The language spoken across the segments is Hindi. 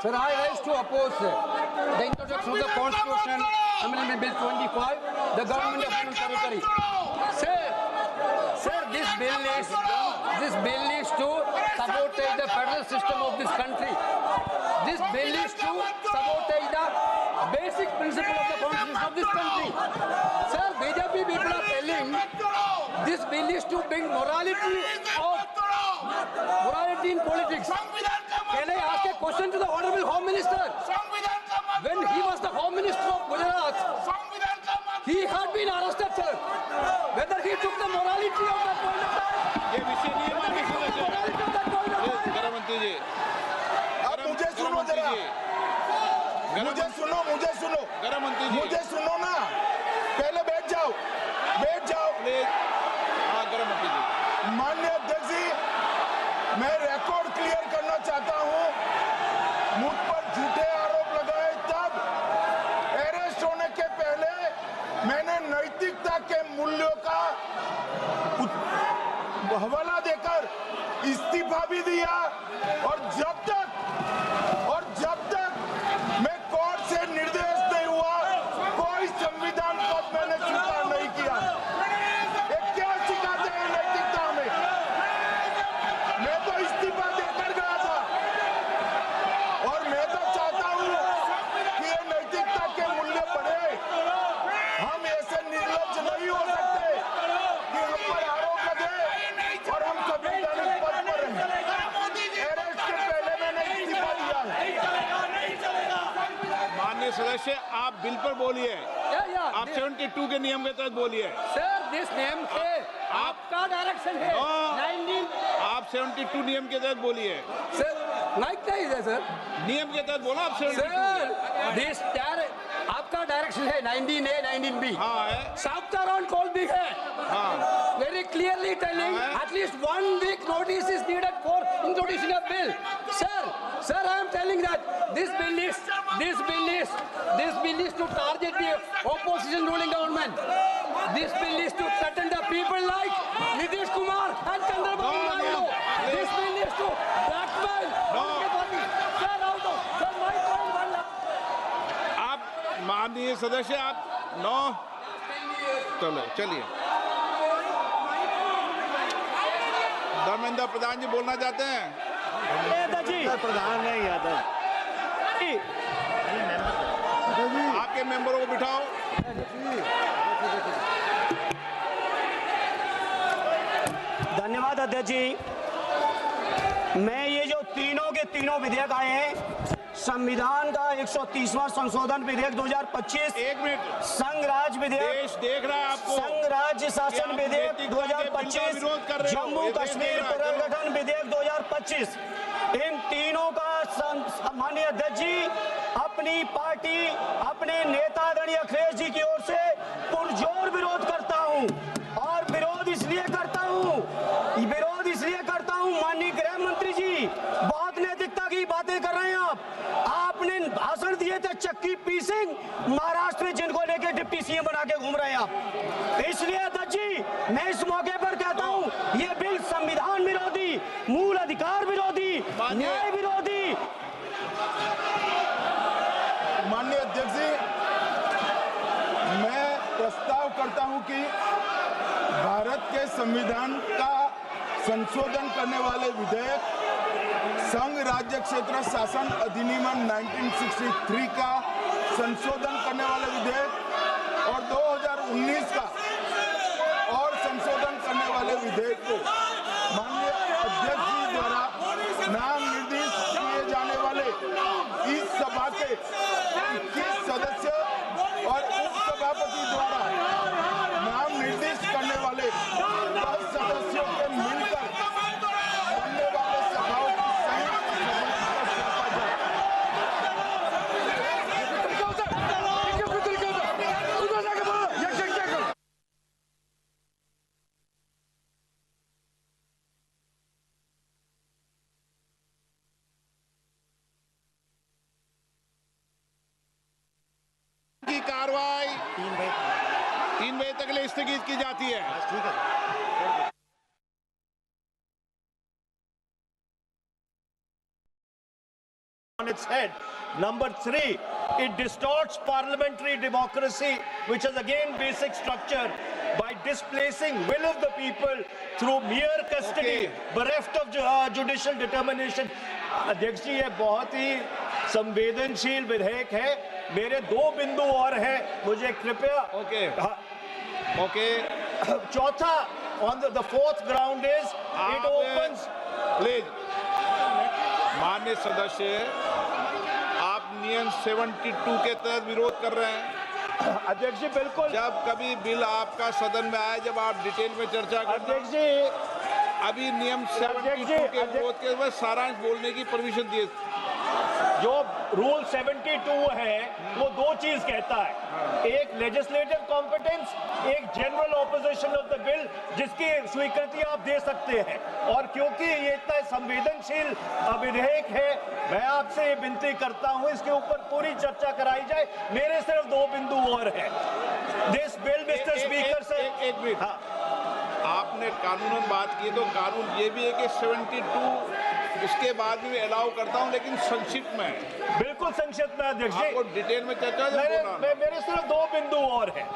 Sir, I rise to oppose the introduction of the Constitution Amendment Bill 25, the Government of Union Territory. Sir, this bill is to sabotage the federal system of this country. This bill is to sabotage the basic principle of the constitution of this country. Sir, BJP people are telling this bill is to bring morality in politics. Can I ask a question to the Honorable Home Minister? When he was the Home Minister of Gujarat, he had been arrested, sir. Whether he took the morality of that point of time, गृहमंत्री जी, आप मुझे सुनो जरा, मुझे सुनो, गृहमंत्री जी, मुझे सुनो ना, पहले बैठ जाओ प्लीज। हाँ, गृहमंत्री जी। माननीय अध्यक्ष जी, मैं रिकॉर्ड क्लियर करना चाहता हूं, मुझ पर झूठे आरोप लगाए तब अरेस्ट होने के पहले मैंने नैतिकता के मूल्यों का हवाला देकर इस्तीफा भी दिया और जब तक मैं कोर्ट से निर्देश नहीं हुआ कोई संविधान पद मैंने स्वीकार नहीं किया। ये क्या सिखाते हैं नैतिकता में? मैं तो इस्तीफा देकर गया था और मैं तो चाहता हूं कि ये नैतिकता के मूल्य बढ़े। हम ऐसे निर्लज्ज नहीं हो सकते कि हम पर आरोप लगे और हम संवैधानिक पद पर रहें। अरेस्ट के पहले मैंने इस्तीफा दिया है। माननीय सदस्य, आप बिल पर बोलिए। आप 72 के नियम के तहत बोलिए। sir, this name है, आपका डायरेक्शन है। 19 आप 72 नियम के तहत बोलिए। सर, लाइक नहीं है सर। नियम के तहत बोला आप 72। सर, this आपका डायरेक्शन है 19A, 19B। हाँ है। साउथर्न कॉल भी है। हाँ। Very clearly telling at least 1 week notice is needed for introducing a bill. Sir, I am telling that this bill is to target the opposition ruling government. This bill is to threaten the people like Nitish Kumar and Chandrababu Naidu. This bill is to blackmail. Sir, out of sir, my point one. आप माननीय सदस्य, आप 9 चलिए। धर्मेंद्र प्रधान जी बोलना चाहते हैं? प्रधान नहीं यादव, आपके मेंबरों को बिठाओ। धन्यवाद अध्यक्ष जी। मैं ये जो तीनों के तीनों विधेयक आए हैं, संविधान का 130वां संशोधन विधेयक 2025, 1 मिनट, संघ राज्य विधेयक, देश देख रहा है आपको, संघ राज्य शासन विधेयक 2025, जम्मू कश्मीर पुनर्गठन विधेयक 2025, इन तीनों का माननीय अध्यक्ष जी अपनी पार्टी, अपने नेता आदरणीय अखिलेश जी की ओर से पुरजोर विरोध करता हूं। और विरोध इसलिए करता हूं माननीय गृह मंत्री जी, बहुत नैतिकता की बातें कर रहे हैं आपने भाषण दिए थे चक्की पी सिंह महाराष्ट्र में, जिनको लेके डिप्टी सीएम बना के घूम रहे हैं आप। इसलिए अध्यक्ष जी मैं इस मौके पर कहता हूं, ये बिल संविधान विरोधी, मूल अधिकार विरोधी, न्याय विरोधी। माननीय अध्यक्ष जी, मैं प्रस्ताव करता हूं कि भारत के संविधान का संशोधन करने वाले विधेयक, संघ राज्य क्षेत्र शासन अधिनियम 1963 का संशोधन करने वाले विधेयक और 2019 का और संशोधन करने वाले विधेयक को माननीय अध्यक्ष जी द्वारा नाम निर्देशित किए जाने वाले इस सभा के 21 सदस्य और उपसभापति द्वारा नाम निर्दिष्ट करने वाले 10 सदस्यों के मिलकर बनने वाले सभाओं की संयुक्त सौंपा जाए। की कार्रवाई 3 बजे तक के लिए स्थगित की जाती है। ठीक है। on its head. Number 3, it distorts parliamentary democracy, which is again basic structure, by displacing will of the people through mere custody, bereft of judicial determination. अध्यक्ष जी, ये बहुत ही संवेदनशील विधेयक है. मेरे 2 बिंदु और हैं, मुझे कृपया. ओके. चौथा, on the fourth ground is it opens. Please माननीय सदस्य, आप नियम 72 के तहत विरोध कर रहे हैं. अध्यक्ष जी बिल्कुल. जब कभी बिल आपका सदन में आए, जब आप डिटेल में चर्चा करते हैं. अध्यक्ष जी, अभी नियम 72 के विरोध के बाद सारांश बोलने की परमिशन दिए. जो रूल 72 है वो 2 चीज कहता है. एक लेजिस्लेटिव कॉम्पिटेंस, एक general opposition of the bill, जिसकी स्वीकृति आप दे सकते हैं. और क्योंकि ये इतना संवेदनशील विधेयक है, मैं आपसे ये विनती करता हूं इसके ऊपर पूरी चर्चा कराई जाए. मेरे सिर्फ 2 बिंदु और हैं. दिस बिल, मिस्टर स्पीकर से एक मिनट. आपने कानूनन बात की, तो कानून ये भी है कि 72 उसके बाद भी अलाउ करता हूं, लेकिन संक्षिप्त में. बिल्कुल संक्षिप्त में अध्यक्ष जी. आपको डिटेल में चर्चा मेरे सिर्फ 2 बिंदु और हैं.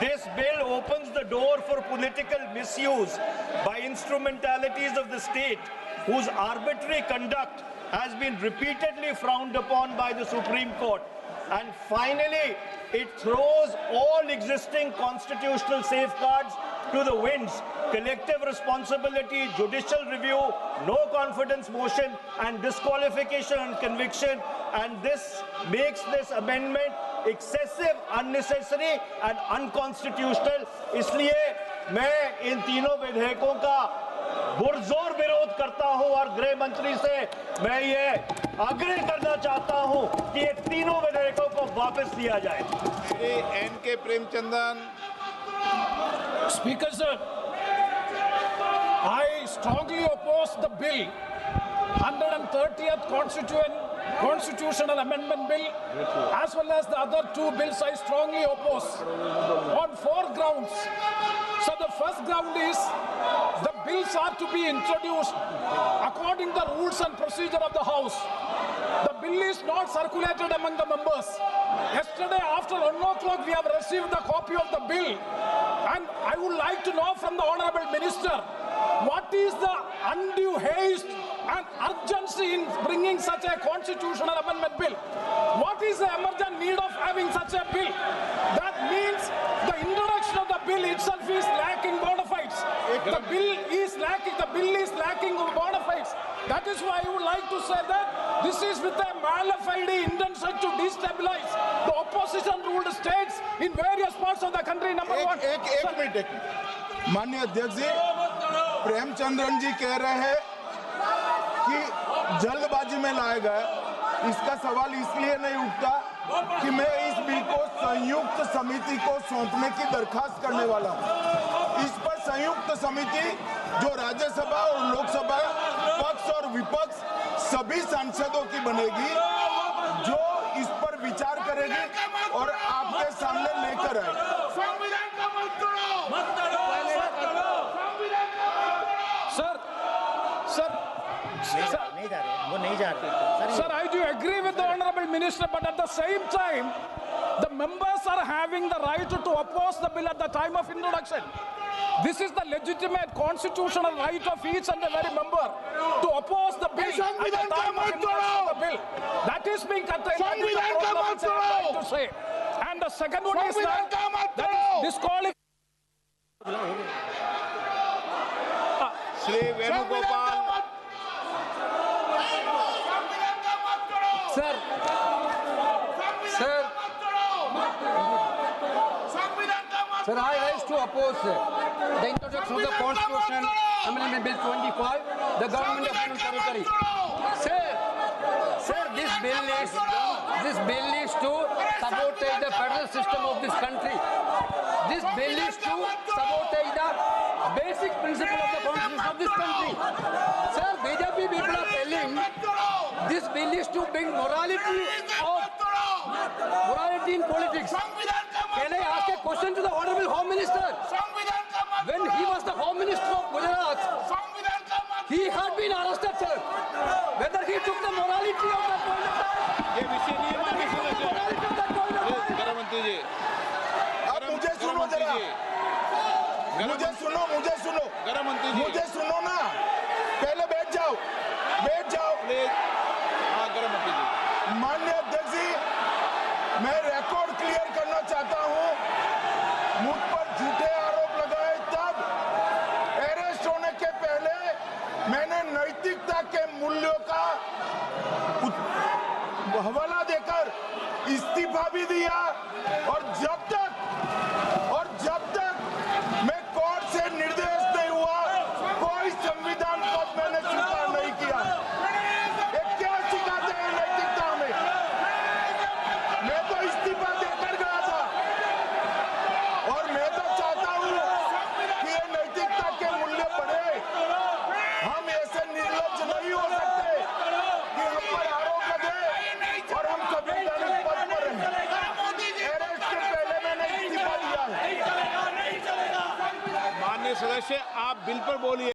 This bill opens the door for political misuse by instrumentalities of the state whose arbitrary conduct has been repeatedly frowned upon by the Supreme Court. And finally, it throws all existing constitutional safeguards to the winds. Collective responsibility, judicial review, no confidence motion, and disqualification and conviction. And this makes this amendment excessive, unnecessary, and unconstitutional. इसलिए मैं इन तीनों विधेयकों का पुरजोर विरोध करता हूं और गृह मंत्री से मैं ये आग्रह करना चाहता हूं कि ये तीनों विधेयकों को वापस लिया जाए. Shri N.K. Premachandran. Speaker sir, I strongly oppose the bill, 130th Constitutional Amendment Bill, as well as the other 2 bills I strongly oppose on 4 grounds. So the first ground is the bills are to be introduced according to the rules and procedure of the House. The bill is not circulated among the members. Yesterday after 1 o'clock we have received the copy of the bill, and I would like to know from the Honorable Minister, what is the undue haste and urgency in bringing such a constitutional amendment bill? What is the emergent need of having such a bill? That means the introduction of the bill itself is lacking bona fides. The bill is lacking bona fides. That is why I would like to say that this is with a mala fide intention to destabilize the opposition-ruled states in various parts of the country. Number one. एक मिनट. माननीय अध्यक्ष जी, प्रेमचंद्रन जी कह रहे हैं कि जल्दबाजी में लाया गया. इसका सवाल इसलिए नहीं उठता कि मैं इस बिल को संयुक्त समिति को सौंपने की दरखास्त करने वाला हूं. इस पर संयुक्त समिति जो राज्यसभा और लोकसभा पक्ष और विपक्ष सभी सांसदों की बनेगी, जो इस पर विचार करेगी और आपके सामने लेकर आएगी. Sir, I do agree with the Honorable Minister, but at the same time, the members are having the right to oppose the bill at the time of introduction. This is the legitimate constitutional right of each and every member to oppose the bill at the time of introduction of the bill. That is being contained in the program, which I am trying to say. And the second one is that is disqualification. Shri Venugopal. Sir, I rise to oppose the introduction of the Constitution Amendment Bill 25, the Government of Union Territory. Sir, this bill is to sabotage the federal system of this country. This bill is to sabotage the basic principle of the Constitution of this country. Sir, BJP people are telling this bill is to bring morality in politics. Can I ask a question to the Honorable Home Minister? When he was the Home Minister of Gujarat, he had been arrested, sir. Whether he took the morality of the politics मुझे सुनो गृह मंत्री जी मुझे सुनो ना, पहले बैठ जाओ। प्लीज। हाँ, गृह मंत्री जी। माननीय अध्यक्ष जी, मैं रिकॉर्ड क्लियर करना चाहता हूं। मुझ पर झूठे आरोप लगाए तब अरेस्ट होने के पहले मैंने नैतिकता के मूल्यों का हवाला देकर इस्तीफा भी दिया, और जब तक मैं कोर्ट से निर्देश नहीं हुआ, कोई संविधान पद मैंने स्वीकार नहीं किया। ये क्या सिखाते हैं नैतिकता में? मैं तो इस्तीफा देकर गया था, और मैं तो चाहता हूं कि ये नैतिकता के मूल्य बढ़े। हम ऐसे निर्लज्ज नहीं हो सकते कि हम पर आरोप लगे और हम संवैधानिक पद पर हैं। अरेस्ट के पहले मैंने इस्तीफा दिया है। माननीय सदस्य, आप बिल पर बोलिए।